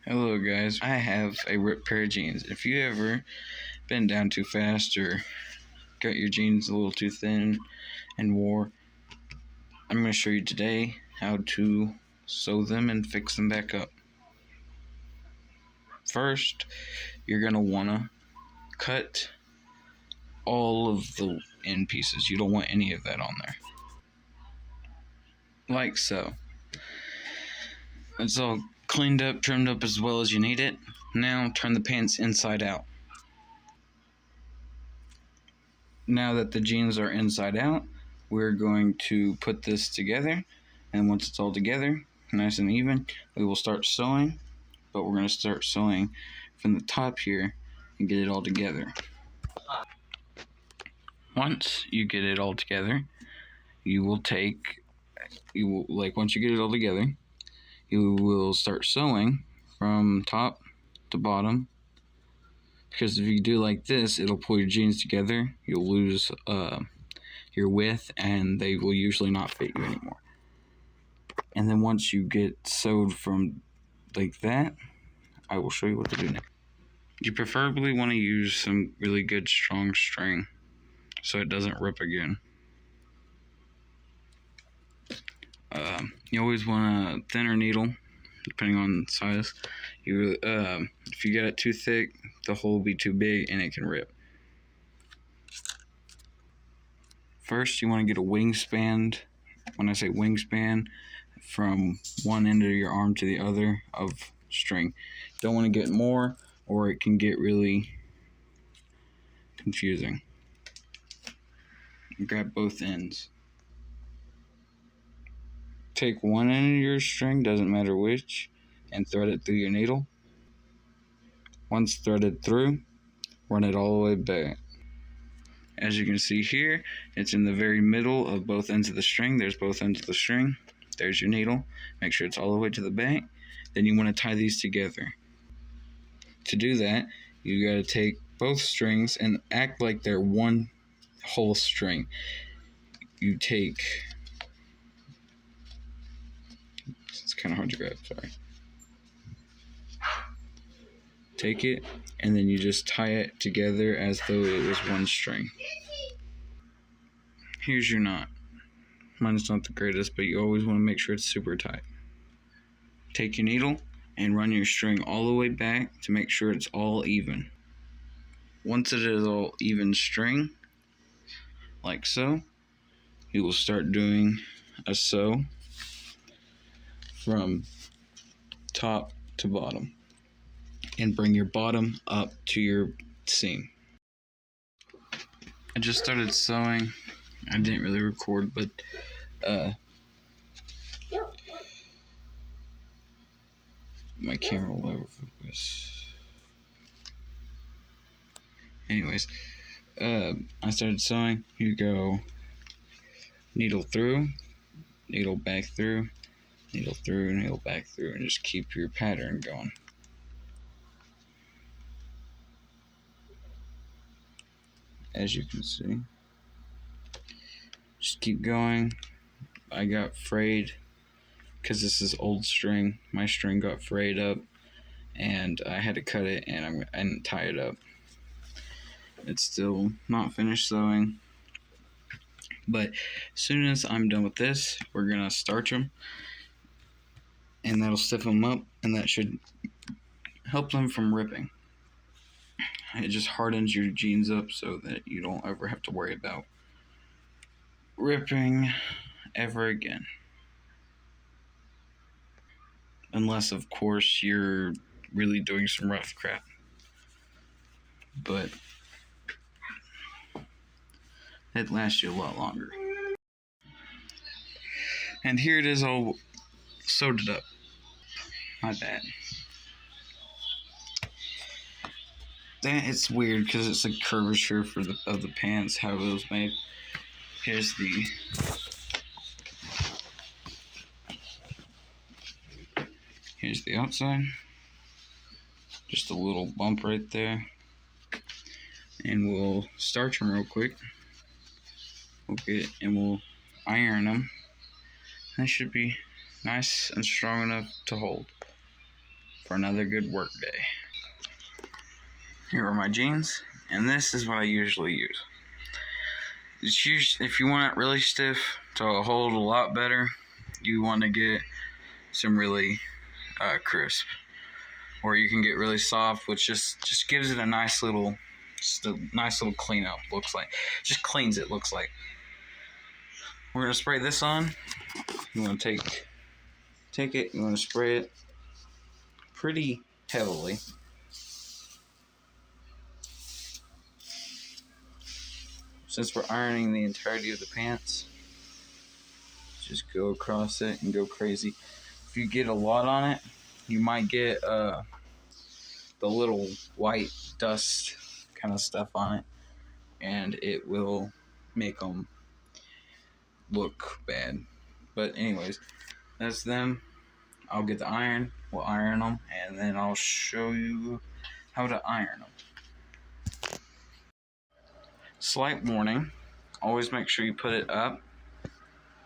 Hello guys, I have a ripped pair of jeans. If you ever been down too fast or got your jeans a little too thin and wore, I'm going to show you today how to sew them and fix them back up. First, you're going to want to cut all of the end pieces. You don't want any of that on there. Like so. It's all cleaned up, trimmed up as well as you need it. Now turn the pants inside out. Now that the jeans are inside out, we're going to put this together, and once it's all together, nice and even, we will start sewing, but we're going to start sewing from the top here and get it all together. Once you get it all together, once you get it all together, you will start sewing from top to bottom, because if you do like this, it'll pull your jeans together. You'll lose your width, and they will usually not fit you anymore. And then once you get sewed from like that, I will show you what to do next. You preferably want to use some really good strong string so it doesn't rip again. You always want a thinner needle, depending on the size. If you get it too thick, the hole will be too big and it can rip. First, you want to get a wingspan. When I say wingspan, from one end of your arm to the other of string. Don't want to get more, or it can get really confusing. Grab both ends. Take one end of your string, doesn't matter which, and thread it through your needle. Once threaded through, run it all the way back. As you can see here, it's in the very middle of both ends of the string. There's both ends of the string. There's your needle. Make sure it's all the way to the back. Then you want to tie these together. To do that, you got to take both strings and act like they're one whole string. You take... It's kind of hard to grab, sorry. Take it, and then you just tie it together as though it was one string. Here's your knot. Mine's not the greatest, but you always want to make sure it's super tight. Take your needle and run your string all the way back to make sure it's all even. Once it is all even string, like so, you will start doing a sew from top to bottom and bring your bottom up to your seam. I just started sewing. I didn't really record, but my camera will never focus. Anyways, I started sewing. You go needle through, needle back through, needle through, needle back through, and just keep your pattern going. As you can see, just keep going. I got frayed because this is old string. My string got frayed up, and I had to cut it and tie it up. It's still not finished sewing, but as soon as I'm done with this, we're gonna starch them, and that'll stiffen them up, and that should help them from ripping. It just hardens your jeans up so that you don't ever have to worry about ripping ever again. Unless, of course, you're really doing some rough crap. But it lasts you a lot longer. And here it is all sewed it up. My bad. It's weird because it's a curvature of the pants, how it was made. Here's the outside. Just a little bump right there. And we'll starch them real quick. We'll iron them. They should be nice and strong enough to hold. for another good work day. Here are my jeans, and this is what I usually use. It's usually, if you want it really stiff to hold a lot better, you want to get some really crisp, or you can get really soft, which just gives it a nice little cleanup. Looks like, just cleans it. Looks like. We're gonna spray this on. You want to take it. You want to spray it pretty heavily. Since we're ironing the entirety of the pants, just go across it and go crazy. If you get a lot on it, you might get the little white dust kind of stuff on it, and it will make them look bad. But anyways, that's them. I'll get the iron. We'll iron them, and then I'll show you how to iron them. Slight warning, always make sure you put it up.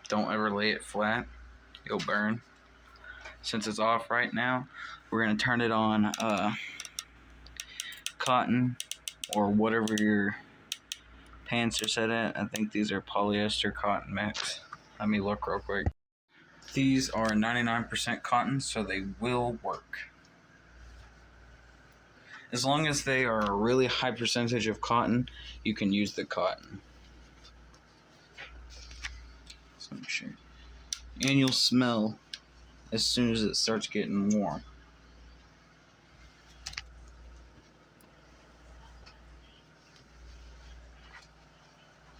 Don't ever lay it flat. It'll burn. Since it's off right now, we're going to turn it on cotton or whatever your pants are set at. I think these are polyester cotton mix. Let me look real quick. These are 99% cotton, so they will work. As long as they are a really high percentage of cotton, you can use the cotton. So make sure. And you'll smell as soon as it starts getting warm.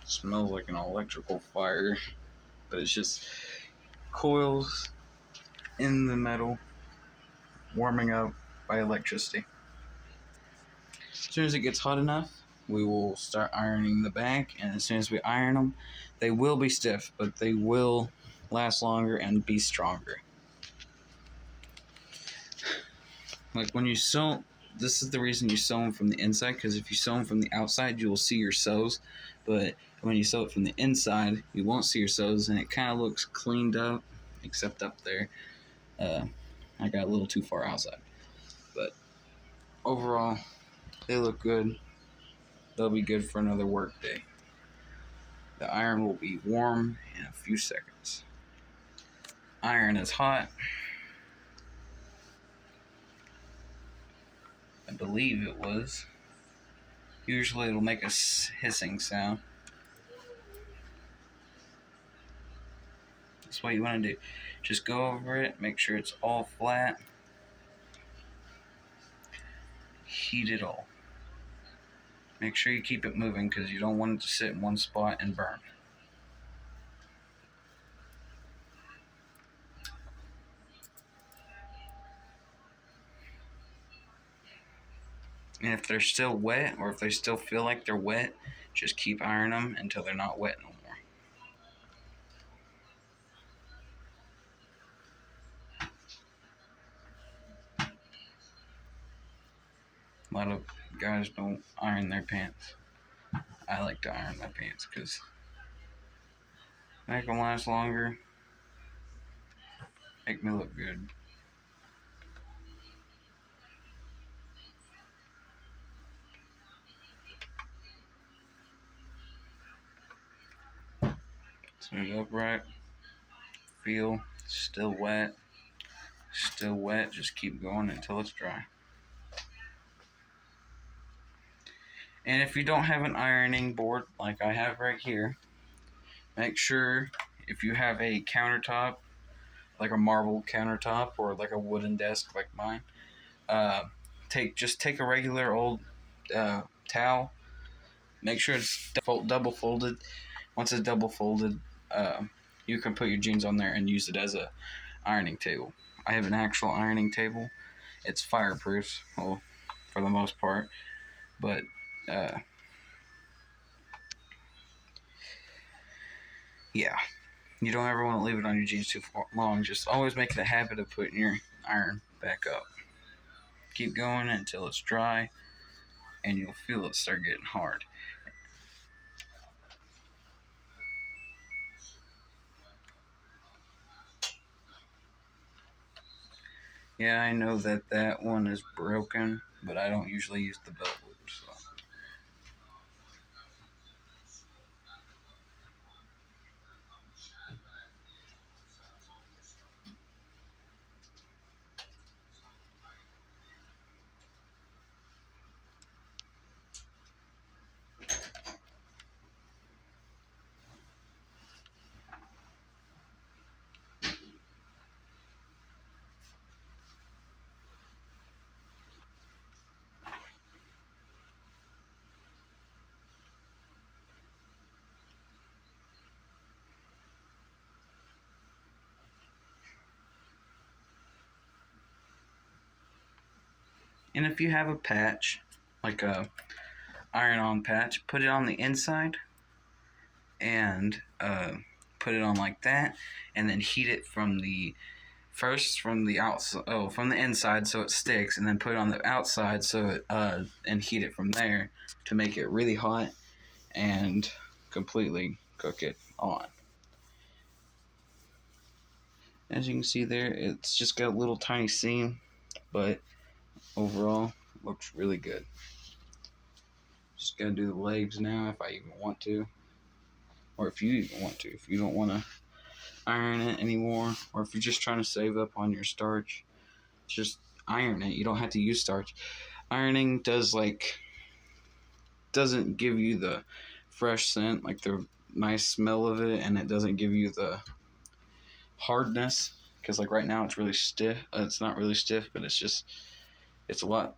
It smells like an electrical fire, but it's just coils in the metal warming up by electricity. As soon as it gets hot enough, we will start ironing the back, and as soon as we iron them, they will be stiff, but they will last longer and be stronger. Like when you sew, this is the reason you sew them from the inside, because if you sew them from the outside, you will see your sews, but when you sew it from the inside, you won't see your sews, and it kind of looks cleaned up, except up there. I got a little too far outside, but overall, they look good. They'll be good for another work day. The iron will be warm in a few seconds. Iron is hot. I believe it was. Usually it'll make a hissing sound. That's what you want to do. Just go over it, make sure it's all flat. Heat it all. Make sure you keep it moving because you don't want it to sit in one spot and burn. And if they're still wet, or if they still feel like they're wet, just keep ironing them until they're not wet no more. A lot of guys don't iron their pants. I like to iron my pants because make them last longer, make me look good. Smooth upright. Feel still wet. Still wet. Just keep going until it's dry. And if you don't have an ironing board like I have right here, make sure if you have a countertop, like a marble countertop or like a wooden desk like mine, take a regular old towel. Make sure it's double folded. Once it's double folded, you can put your jeans on there and use it as a ironing table. I have an actual ironing table. It's fireproof, well, for the most part, but yeah, you don't ever want to leave it on your jeans too long. Just always make it a habit of putting your iron back up. Keep going until it's dry, and you'll feel it start getting hard. Yeah, I know that that one is broken, but I don't usually use the belt loop. So. And if you have a patch, like a iron-on patch, put it on the inside and put it on like that, and then heat it from the first from the outside, from the inside, so it sticks, and then put it on the outside, so it and heat it from there to make it really hot and completely cook it on. As you can see there, it's just got a little tiny seam, but overall looks really good. Just gotta do the legs now if I even want to, or if you even want to. If you don't want to iron it anymore, or if you're just trying to save up on your starch, just iron it. You don't have to use starch. Ironing doesn't give you the fresh scent, like the nice smell of it, and it doesn't give you the hardness, because like right now it's really stiff. It's not really stiff, but it's a lot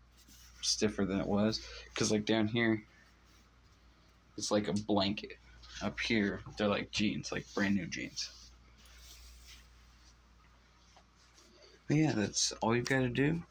stiffer than it was, because like down here it's like a blanket. Up here they're like jeans, like brand new jeans. But yeah, that's all you've got to do.